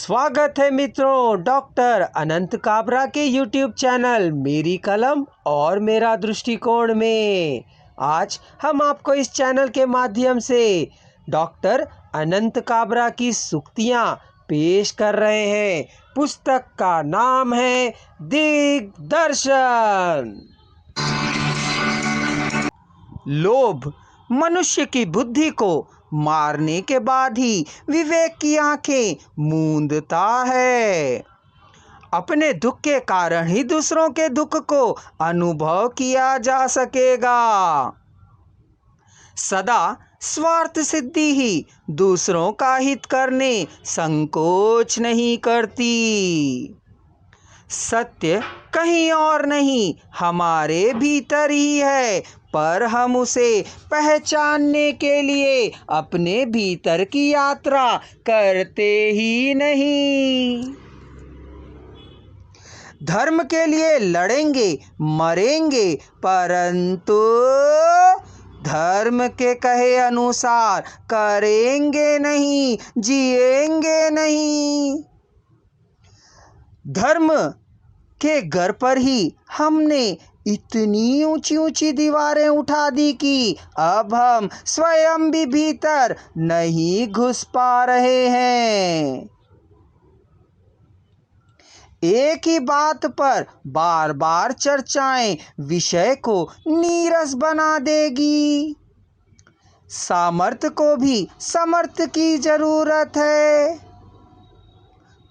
स्वागत है मित्रों डॉक्टर अनंत काबरा के YouTube चैनल मेरी कलम और मेरा दृष्टिकोण में। आज हम आपको इस चैनल के माध्यम से डॉक्टर अनंत काबरा की सूक्तियाँ पेश कर रहे हैं। पुस्तक का नाम है दिग्दर्शन। लोभ मनुष्य की बुद्धि को मारने के बाद ही विवेक की आंखें मूंदता है। अपने दुख के कारण ही दूसरों के दुख को अनुभव किया जा सकेगा। सदा स्वार्थ सिद्धि ही दूसरों का हित करने संकोच नहीं करती। सत्य कहीं और नहीं, हमारे भीतर ही है, पर हम उसे पहचानने के लिए अपने भीतर की यात्रा करते ही नहीं। धर्म के लिए लड़ेंगे मरेंगे, परंतु धर्म के कहे अनुसार करेंगे नहीं, जिएंगे नहीं। धर्म के घर पर ही हमने इतनी ऊंची ऊंची दीवारें उठा दी कि अब हम स्वयं भी भीतर नहीं घुस पा रहे हैं। एक ही बात पर बार बार चर्चाएं विषय को नीरस बना देगी। सामर्थ्य को भी समर्थ की जरूरत है।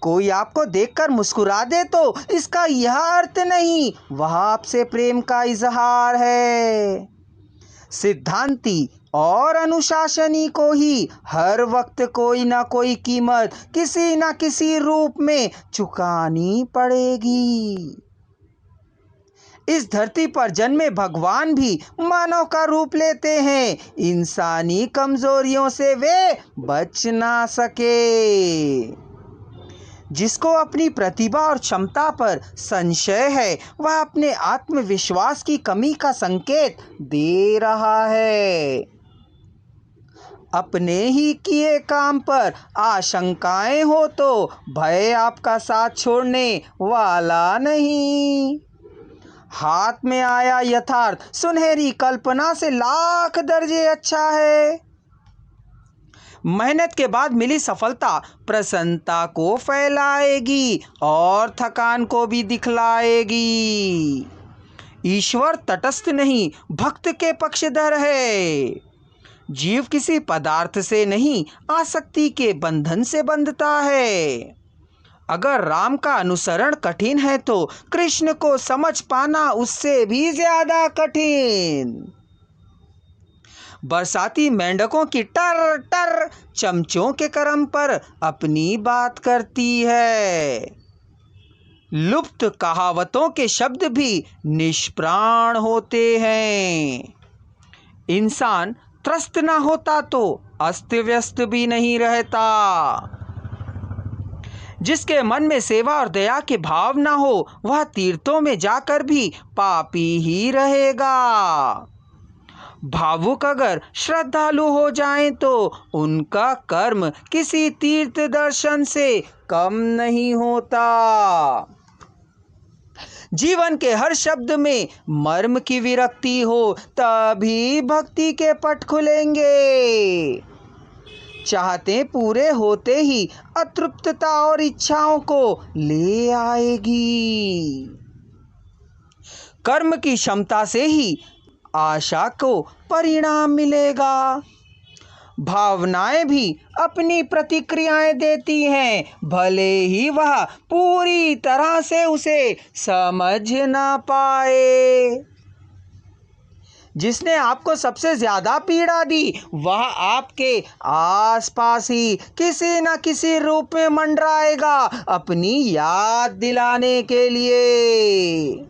कोई आपको देखकर मुस्कुरा दे तो इसका यह अर्थ नहीं वह आपसे प्रेम का इजहार है। सिद्धांती और अनुशासनी को ही हर वक्त कोई ना कोई कीमत किसी ना किसी रूप में चुकानी पड़ेगी। इस धरती पर जन्मे भगवान भी मानव का रूप लेते हैं। इंसानी कमजोरियों से वे बच ना सके। जिसको अपनी प्रतिभा और क्षमता पर संशय है वह अपने आत्मविश्वास की कमी का संकेत दे रहा है। अपने ही किए काम पर आशंकाएं हो तो भय आपका साथ छोड़ने वाला नहीं। हाथ में आया यथार्थ सुनहरी कल्पना से लाख दर्जे अच्छा है। मेहनत के बाद मिली सफलता प्रसन्नता को फैलाएगी और थकान को भी दिखलाएगी। ईश्वर तटस्थ नहीं भक्त के पक्षधर है। जीव किसी पदार्थ से नहीं आसक्ति के बंधन से बंधता है। अगर राम का अनुसरण कठिन है तो कृष्ण को समझ पाना उससे भी ज्यादा कठिन। बरसाती मेंढकों की टर टर चमचों के कर्म पर अपनी बात करती है। लुप्त कहावतों के शब्द भी निष्प्राण होते हैं। इंसान त्रस्त ना होता तो अस्त व्यस्त भी नहीं रहता। जिसके मन में सेवा और दया के भाव ना हो वह तीर्थों में जाकर भी पापी ही रहेगा। भावुक अगर श्रद्धालु हो जाएं तो उनका कर्म किसी तीर्थ दर्शन से कम नहीं होता। जीवन के हर शब्द में मर्म की विरक्ति हो तभी भक्ति के पट खुलेंगे। चाहते पूरे होते ही अतृप्तता और इच्छाओं को ले आएगी। कर्म की क्षमता से ही आशा को परिणाम मिलेगा। भावनाएं भी अपनी प्रतिक्रियाएं देती हैं, भले ही वह पूरी तरह से उसे समझ ना पाए। जिसने आपको सबसे ज्यादा पीड़ा दी वह आपके आसपास ही किसी न किसी रूप में मंडराएगा अपनी याद दिलाने के लिए।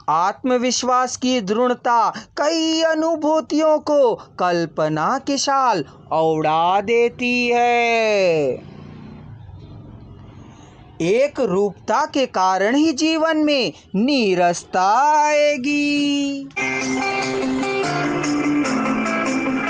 आत्मविश्वास की दृढ़ता कई अनुभूतियों को कल्पना की शाल उड़ा देती है। एक रूपता के कारण ही जीवन में नीरसता आएगी।